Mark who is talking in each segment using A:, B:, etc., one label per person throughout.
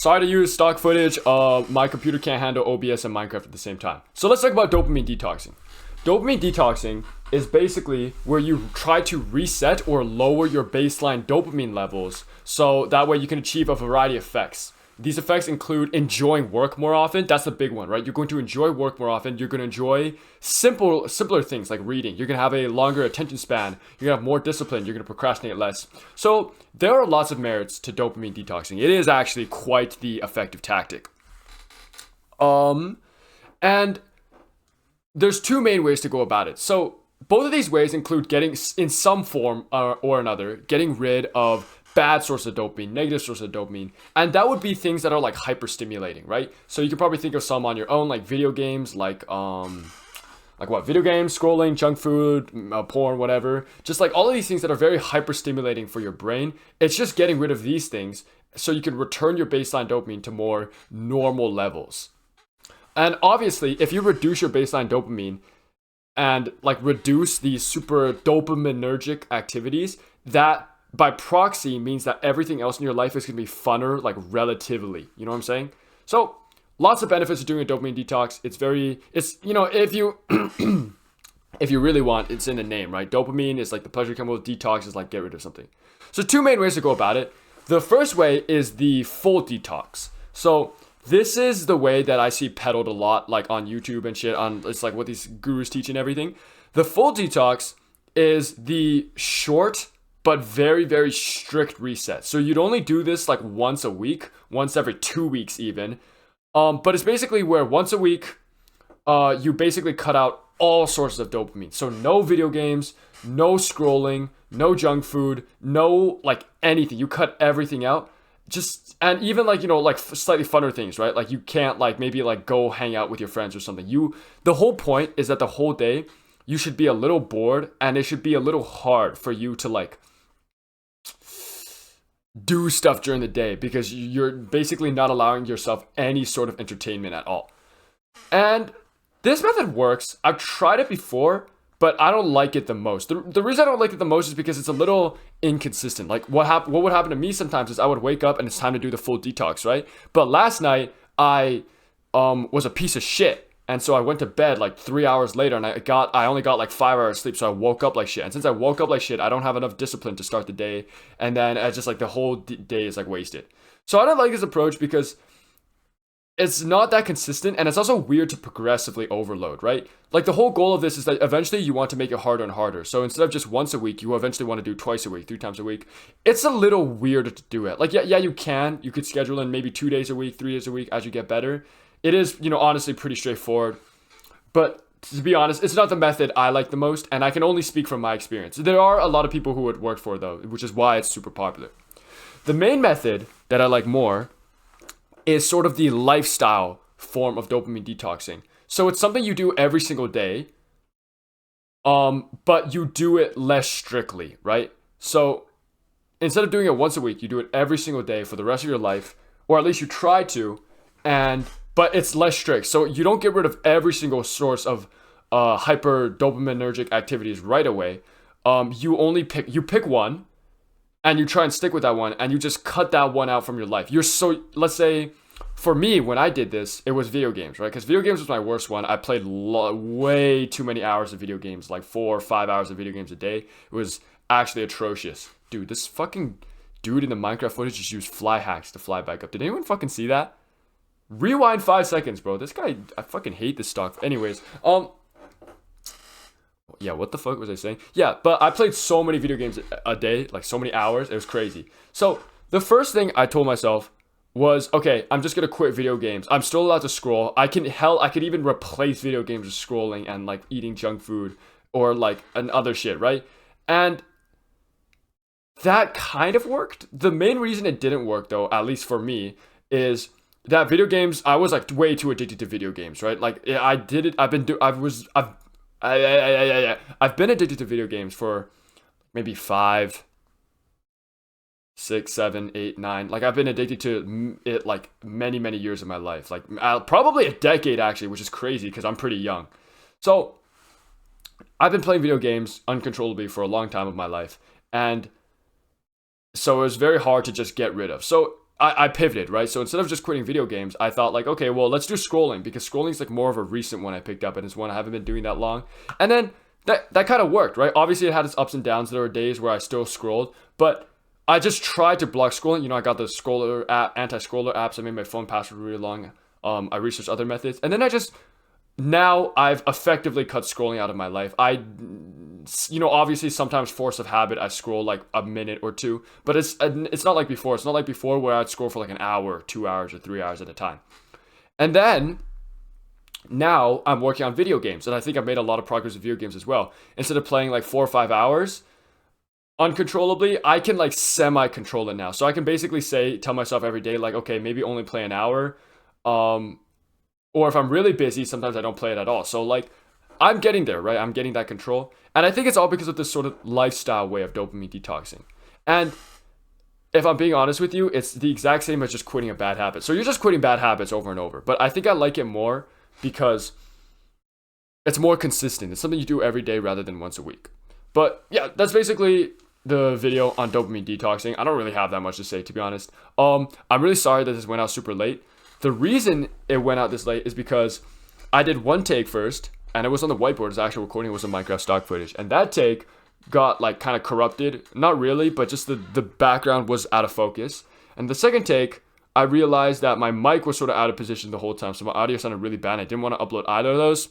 A: Sorry to use stock footage. My computer can't handle OBS and Minecraft at the same time. So let's talk about dopamine detoxing. Dopamine detoxing is basically where you try to reset or lower your baseline dopamine levels so that way you can achieve a variety of effects. These effects include enjoying work more often. That's the big one, right? You're going to enjoy work more often. You're going to enjoy simpler things like reading. You're going to have a longer attention span. You're going to have more discipline. You're going to procrastinate less. So there are lots of merits to dopamine detoxing. It is actually quite the effective tactic. And there's two main ways to go about it. So both of these ways include getting, in some form or another, getting rid of bad source of dopamine, negative source of dopamine, and that would be things that are like hyper stimulating, right? So you can probably think of some on your own, like video games, like what, video games, scrolling, junk food, porn, whatever. Just like all of these things that are very hyper stimulating for your brain. It's just getting rid of these things so you can return your baseline dopamine to more normal levels. And obviously, if you reduce your baseline dopamine and like reduce these super dopaminergic activities, that by proxy means that everything else in your life is going to be funner, like relatively. You know what I'm saying? So lots of benefits of doing a dopamine detox. If you if you really want, it's in the name, right? Dopamine is like the pleasure chemical. Detox is like get rid of something. So two main ways to go about it. The first way is the full detox. So this is the way that I see peddled a lot, like on YouTube and shit. It's like what these gurus teach and everything. The full detox is the short but very, very strict reset. So you'd only do this like once a week, once every 2 weeks even. But it's basically where once a week, you basically cut out all sources of dopamine. So no video games, no scrolling, no junk food, no like anything. You cut everything out. And even like, like slightly funner things, right? Like you can't like maybe like go hang out with your friends or something. The whole point is that the whole day you should be a little bored and it should be a little hard for you to like do stuff during the day because you're basically not allowing yourself any sort of entertainment at all. And this method works. I've tried it before, but I don't like it the most. The reason I don't like it the most is because it's a little inconsistent. Like what would happen to me sometimes is I would wake up and it's time to do the full detox, right? But last night I was a piece of shit. And so I went to bed like 3 hours later and I only got like 5 hours sleep. So I woke up like shit. And since I woke up like shit, I don't have enough discipline to start the day. And then it's just like the whole day is like wasted. So I don't like this approach because it's not that consistent. And it's also weird to progressively overload, right? Like the whole goal of this is that eventually you want to make it harder and harder. So instead of just once a week, you eventually want to do twice a week, 3 times a week. It's a little weird to do it. Like, yeah, you could schedule in maybe 2 days a week, 3 days a week as you get better. It is, honestly pretty straightforward. But to be honest, it's not the method I like the most, and I can only speak from my experience. There are a lot of people who it worked for, though, which is why it's super popular. The main method that I like more is sort of the lifestyle form of dopamine detoxing. So it's something you do every single day, but you do it less strictly, right? So instead of doing it once a week, you do it every single day for the rest of your life, or at least you try to, but it's less strict. So you don't get rid of every single source of hyper dopaminergic activities right away. You pick one and you try and stick with that one and you just cut that one out from your life. Let's say for me, when I did this, it was video games, right? Because video games was my worst one. I played way too many hours of video games, like 4 or 5 hours of video games a day. It was actually atrocious. Dude, this fucking dude in the Minecraft footage just used fly hacks to fly back up. Did anyone fucking see that? Rewind 5 seconds, bro. This guy, I fucking hate this stuff. Anyways, yeah, what the fuck was I saying? Yeah, but I played so many video games a day, like so many hours. It was crazy. So the first thing I told myself was, okay, I'm just gonna quit video games. I'm still allowed to scroll. I could even replace video games with scrolling and like eating junk food or like other shit, right? And that kind of worked. The main reason it didn't work, though, at least for me, is that video games, I was like way too addicted to video games, right? Like I've been addicted to video games for maybe 5, 6, 7, 8, 9. Like I've been addicted to it like many, many years of my life, like probably a decade actually, which is crazy because I'm pretty young. So I've been playing video games uncontrollably for a long time of my life. And so it was very hard to just get rid of. So I pivoted, right? So instead of just quitting video games, I thought like, okay, well, let's do scrolling, because scrolling is like more of a recent one I picked up, and it's one I haven't been doing that long. And then that kind of worked, right? Obviously, it had its ups and downs. There were days where I still scrolled, but I just tried to block scrolling. You know, I got the scroller app, anti-scroller apps. I made my phone password really long. I researched other methods, and then now I've effectively cut scrolling out of my life. Obviously sometimes force of habit, I scroll like a minute or two, but it's not like before. It's not like before where I'd scroll for like an hour, 2 hours, or 3 hours at a time. And then now I'm working on video games, and I think I've made a lot of progress with video games as well. Instead of playing like 4 or 5 hours uncontrollably, I can like semi-control it now. So I can basically tell myself every day, like, okay, maybe only play an hour. Or if I'm really busy, sometimes I don't play it at all. So like, I'm getting there, right? I'm getting that control. And I think it's all because of this sort of lifestyle way of dopamine detoxing. And if I'm being honest with you, it's the exact same as just quitting a bad habit. So you're just quitting bad habits over and over. But I think I like it more because it's more consistent. It's something you do every day rather than once a week. But yeah, that's basically the video on dopamine detoxing. I don't really have that much to say, to be honest. I'm really sorry that this went out super late. The reason it went out this late is because I did one take first, and it was on the whiteboard. It's actual recording. It was some Minecraft stock footage, and that take got like kind of corrupted. Not really, but just the background was out of focus. And the second take, I realized that my mic was sort of out of position the whole time, so my audio sounded really bad. I didn't want to upload either of those.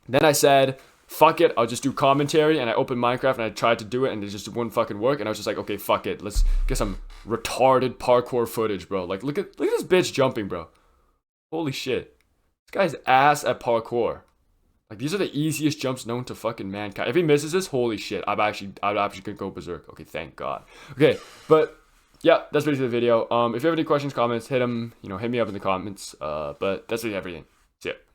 A: Then I said, fuck it, I'll just do commentary, and I opened Minecraft and I tried to do it, and it just wouldn't fucking work. And I was just like, okay, fuck it, let's get some retarded parkour footage, bro. Like, look at this bitch jumping, bro. Holy shit, this guy's ass at parkour. Like, these are the easiest jumps known to fucking mankind. If he misses this, holy shit, I'd actually gonna go berserk. Okay, thank God. Okay, but yeah, that's basically the video. If you have any questions, comments, hit me up in the comments. But that's really everything. See ya.